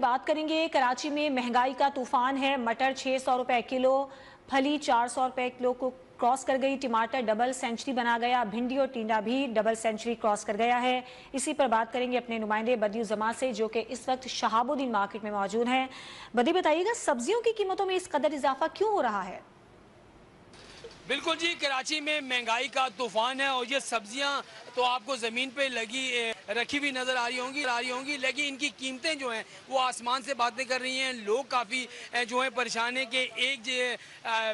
बात करेंगे। कराची में महंगाई का तूफान है। मटर 600 रुपए किलो, फली 400 रुपए किलो को क्रॉस कर गई। टमाटर डबल सेंचुरी बना गया। भिंडी और टिंडा भी डबल सेंचुरी क्रॉस कर गया है। इसी पर बात करेंगे अपने नुमाइंदे बदियुज़्ज़मा से, जो कि इस वक्त शहाबुद्दीन मार्केट में मौजूद हैं। बदी, बताइएगा सब्जियों की कीमतों में इस कदर इजाफा क्यों हो रहा है? बिल्कुल जी, कराची में महंगाई का तूफान है और ये सब्जियां तो आपको ज़मीन पे रखी हुई नज़र आ रही होंगी, लेकिन इनकी कीमतें जो हैं वो आसमान से बातें कर रही हैं। लोग काफ़ी जो है परेशान हैं कि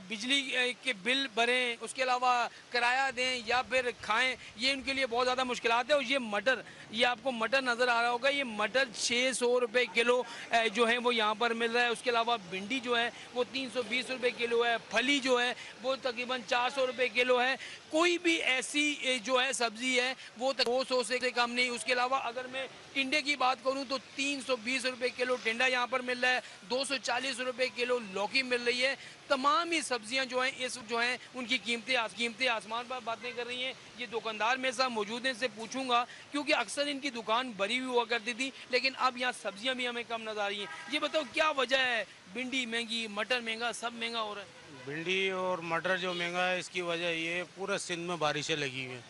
बिजली के बिल भरें, उसके अलावा किराया दें या फिर खाएं, ये उनके लिए बहुत ज़्यादा मुश्किलात है। और ये आपको मटर नज़र आ रहा होगा, ये मटर 600 रुपये किलो जो है वो यहाँ पर मिल रहा है। उसके अलावा भिंडी जो है वो 320 रुपये किलो है। फली जो है वो तकरीबन 400 रुपये किलो है। कोई भी ऐसी जो है सब्जी है वो 200 से कम नहीं। उसके अलावा अगर मैं टिंडे की बात करूं तो 320 रुपये किलो टिंडा यहाँ पर मिल रहा है। 240 रुपये किलो लौकी मिल रही है। तमाम ही सब्जियां जो हैं उनकी कीमतें आसमान पर बातें कर रही हैं। ये दुकानदार मेरे साथ मौजूद हैं, इनसे पूछूंगा, क्योंकि अक्सर इनकी दुकान भरी हुई हुआ करती थी, लेकिन अब यहाँ सब्जियां भी हमें कम नजर आ रही हैं। ये बताओ क्या वजह है? भिंडी महंगी, मटर महंगा, सब महंगा हो रहा है। भिंडी और मटर जो महंगा है, इसकी वजह ये पूरे सिंध में बारिशें लगी हुई हैं।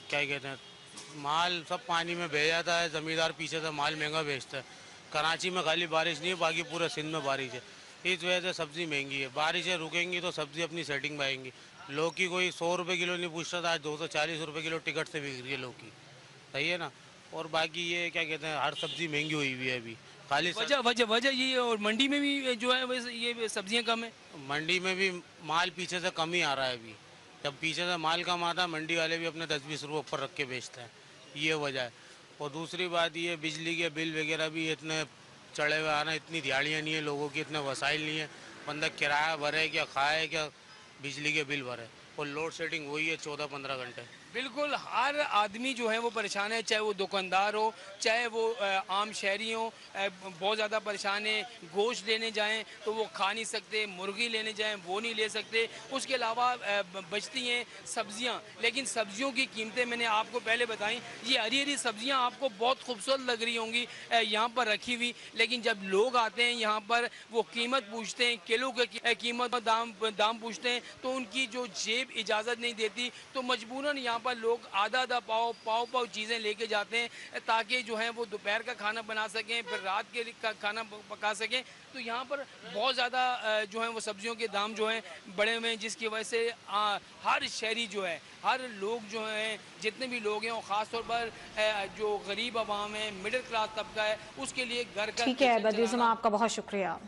क्या कहते हैं, माल सब पानी में बह जाता है। ज़मींदार पीछे से माल महंगा बेचता है। कराची में खाली बारिश नहीं है, बाकी पूरे सिंध में बारिश है। इस वजह से सब्ज़ी महंगी है। बारिशें रुकेंगी तो सब्ज़ी अपनी सेटिंग में आएंगी। लौकी कोई 100 रुपये किलो नहीं पूछता था, आज 240 रुपये किलो टिकट से बिक रही है लौकी। सही है ना। और बाकी ये क्या कहते हैं, हर सब्ज़ी महंगी हुई हुई है अभी। खाली वजह ये, और मंडी में भी जो है वैसे ये सब्जियां कम है। मंडी में भी माल पीछे से कम ही आ रहा है अभी। जब पीछे से माल कम आता है, मंडी वाले भी अपने 10-20 रुपये ऊपर रख के बेचते हैं। ये वजह है। और दूसरी बात ये, बिजली के बिल वगैरह भी इतने चढ़े हुए आ रहे हैं। इतनी दिहाड़ियाँ नहीं है लोगों की, इतने वसाइल नहीं है। बंदा किराया भरे क्या, खाए क्या, बिजली के बिल भरे। और लोड शेडिंग हुई है 14-15 घंटे। बिल्कुल, हर आदमी जो है वो परेशान है, चाहे वो दुकानदार हो, चाहे वो आम शहरी हो। बहुत ज़्यादा परेशान है। गोश्त लेने जाएं तो वो खा नहीं सकते, मुर्गी लेने जाएं वो नहीं ले सकते। उसके अलावा बचती हैं सब्जियां, लेकिन सब्जियों की कीमतें मैंने आपको पहले बताई। ये हरी हरी सब्जियां आपको बहुत खूबसूरत लग रही होंगी यहाँ पर रखी हुई, लेकिन जब लोग आते हैं यहाँ पर वो कीमत पूछते हैं, किलो की कीमत दाम पूछते हैं, तो उनकी जो जेब इजाज़त नहीं देती, तो मजबूरन यहाँ पर लोग आधा पाव चीज़ें लेके जाते हैं, ताकि जो है वो दोपहर का खाना बना सकें, फिर रात के का खाना पका सकें। तो यहाँ पर बहुत ज़्यादा जो है वो सब्जियों के दाम जो हैं बढ़े हुए हैं, जिसकी वजह से हर शहरी जो है, हर लोग जो हैं, जितने भी लोग हैं, और ख़ास तौर पर जो गरीब आवाम है, मिडिल क्लास तबका है, उसके लिए घर का ठीक है बदियुज़्ज़मा, आपका बहुत शुक्रिया।